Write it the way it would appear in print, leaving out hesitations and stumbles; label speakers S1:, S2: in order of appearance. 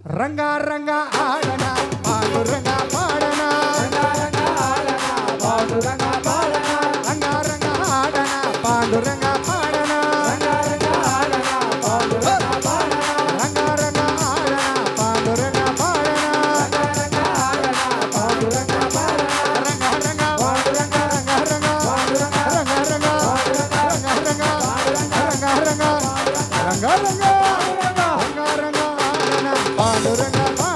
S1: Ranga Ranga ఆడన Panduranga పాడన Ranga Ranga ఆడన Panduranga పాడన Ranga Ranga ఆడన Panduranga పాడన Ranga Ranga ఆడన Panduranga పాడన Ranga Ranga ఆడన Panduranga పాడన Ranga Ranga ఆడన Panduranga పాడన Ranga Ranga Panduranga Ranga Ranga Panduranga Ranga Ranga Ranga Ranga Ranga Ranga Ranga Ranga Panduranga